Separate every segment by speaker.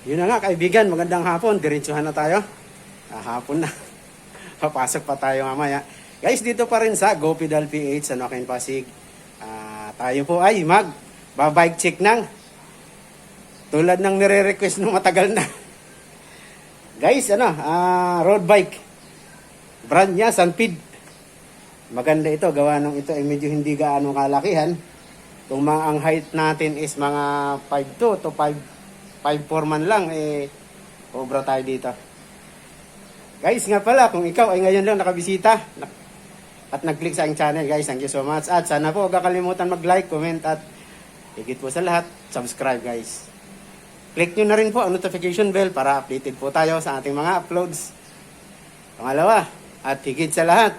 Speaker 1: Yun na nga kaibigan, magandang hapon. Diretsuhan na tayo. Hapon na. Papasok pa tayo mamaya. Guys, dito pa rin sa GoPedal PH sa Noken Pasig. Tayo po ay babike check nang tulad ng nire-request nung matagal na. Guys, road bike. Brand niya, Sanpid. Maganda ito. Gawa nung ito ay medyo hindi gaano kalakihan. Kung ang height natin is mga 5'2" to 5'4" man lang, obra tayo dito. Guys, nga pala, kung ikaw ay ngayon lang nakabisita at nag-click sa aking channel, guys, thank you so much. At sana po, huwag kakalimutan mag-like, comment, at higit po sa lahat, subscribe, guys. Click nyo na rin po ang notification bell para updated po tayo sa ating mga uploads. Pangalawa, at higit sa lahat,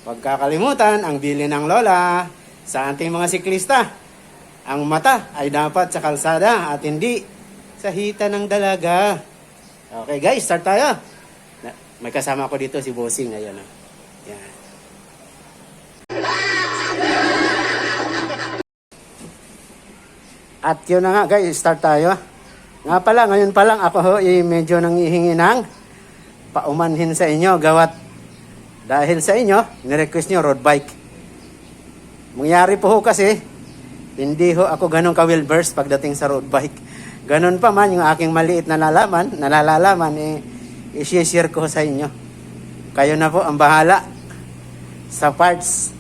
Speaker 1: huwag kakalimutan ang bili ng lola sa ating mga siklista. Ang mata ay dapat sa kalsada at hindi sa hita ng dalaga. Okay guys, start tayo. May kasama ko dito si Bossing ngayon. Yan. At yun na nga guys, start tayo. Nga pala, ngayon pa lang ako medyo nangihingi ng paumanhin sa inyo. Gawat dahil sa inyo, nirequest nyo road bike. Mangyari po ho kasi, hindi ho ako ganun ka-well-versed pagdating sa road bike. Ganun pa man yung aking maliit na nalalaman, i-share ko sa inyo. Kayo na po ang bahala sa parts.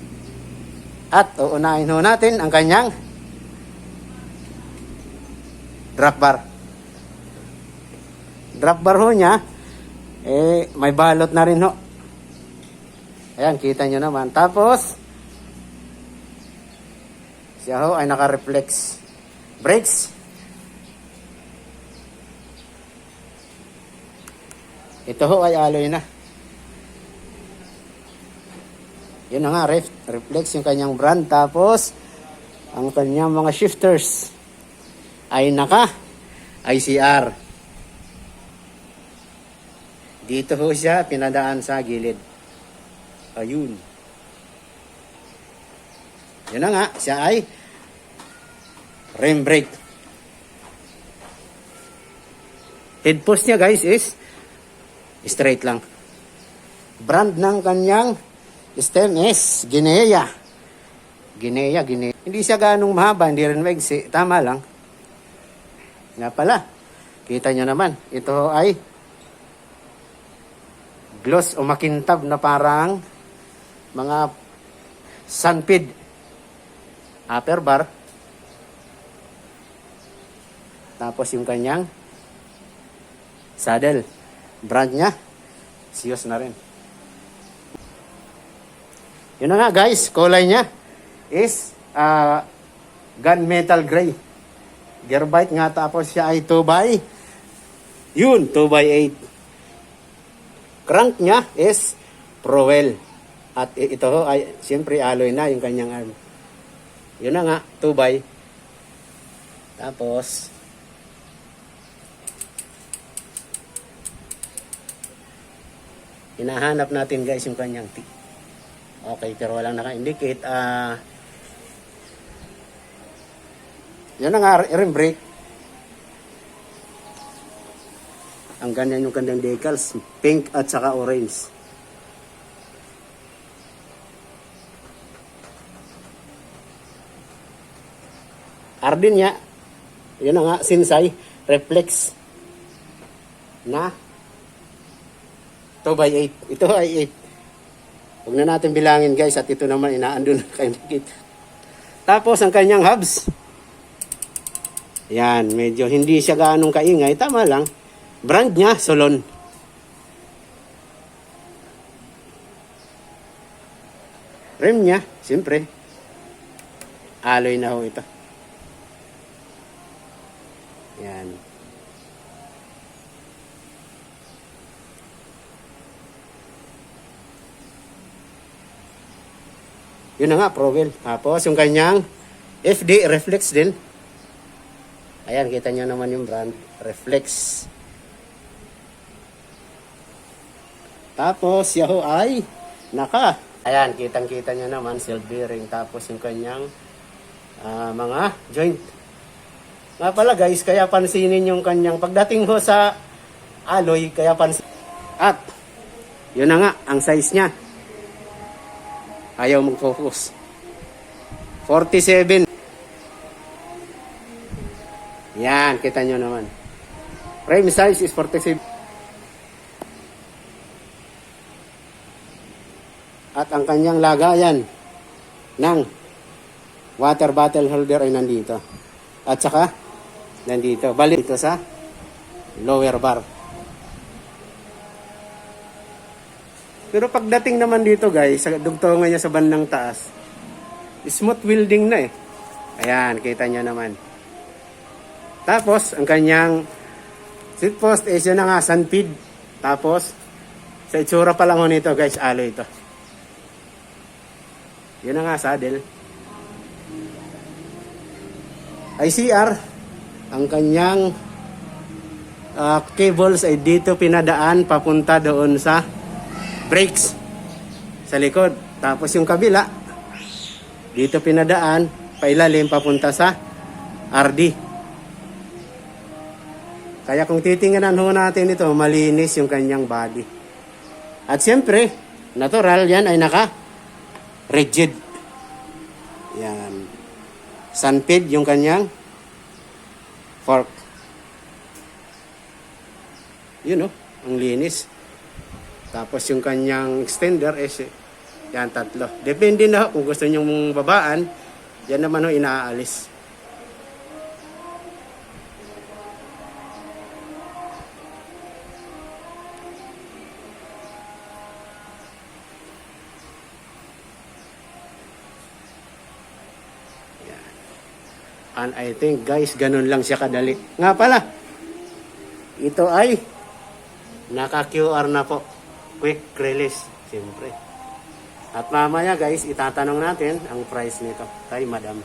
Speaker 1: At uunahin ho natin ang kanyang drop bar. Drop bar ho niya, may balot na rin ho. Ayan, kita nyo naman. Tapos, siya ho ay naka-reflex brakes. Ito ho ay alloy na. Yun na nga, reflex yung kanyang brand. Tapos, ang kanyang mga shifters ay naka-ICR. Dito ho siya pinadaan sa gilid. Ayun. Yun na nga, siya ay rim brake. Head post niya guys is straight lang. Brand ng kanyang stem is Ginea. Ginea. Hindi siya ganong mahaba, hindi rin maigsi. Tama lang. Nga pala, kita nyo naman, ito ay gloss o makintab na parang mga Sanpid upper bar. Tapos yung kanyang saddle. Brand niya, Sios na rin. Yun na nga guys, kulay niya is gunmetal gray. Gear bike nga, tapos siya ay 2x8. Crank niya is Prowell. At ito ho ay siyempre alloy na yung kanyang arm. Yun na nga, 2x. Tapos, hinahanap natin guys yung kanyang tip. Okay, pero walang naka-indicate. Yan na nga, rim brake. Ang ganyan yung kanyang decals, pink at saka orange. Ardin niya, yun na nga, Sinsay, reflex na 2x8. Ito ay 8. Huwag na natin bilangin guys, at ito naman inaando na kayo. Tapos ang kanyang hubs. Yan, medyo hindi siya gaanong kaingay. Tama lang. Brand niya, Solon. Rim niya, siyempre. Alloy na ho ito. Yan. Yun na nga, Prowell. Tapos yung kanyang FD reflex din. Ayan, kita nyo naman yung brand. Reflex. Tapos, yaho ay naka. Ayan, kitang-kita nyo naman, silk bearing. Tapos yung kanyang mga joint. Nga pala guys, kaya pansinin yung kanyang pagdating ho sa alloy, kaya pansin. At, yun na nga, ang size niya. Ayaw mag-focus. 47. Yan, kita nyo naman. Frame size is 47. At ang kanyang lagayan ng water bottle holder ay nandito. At saka, nandito. Balik ito sa lower bar. Pero pagdating naman dito guys, sa dugtungan niya sa bandang taas, smooth welding na eh. Ayan, kita nyo naman. Tapos, ang kanyang seat post is yun na nga, sunfeed. Tapos, sa itsura pa lang ho nito guys, alloy ito. Yun na nga, saddle. ICR, ang kanyang cables ay dito pinadaan papunta doon sa brakes sa likod. Tapos yung kabila, dito pinadaan pailalim papunta sa RD. Kaya kung titingnan ho natin ito, malinis yung kanyang body. At siyempre, natural yan ay naka-rigid. Yan. Sunfeed yung kanyang fork. Yun ang linis. Tapos yung kanyang extender is yan, 3. Depende na kung gusto nyo mong babaan, yan naman inaalis. Yan. And I think guys, ganun lang siya kadali. Nga pala, ito ay naka-QR na po. Quick release, siyempre. At mamaya guys, itatanong natin ang price nito kay Madam.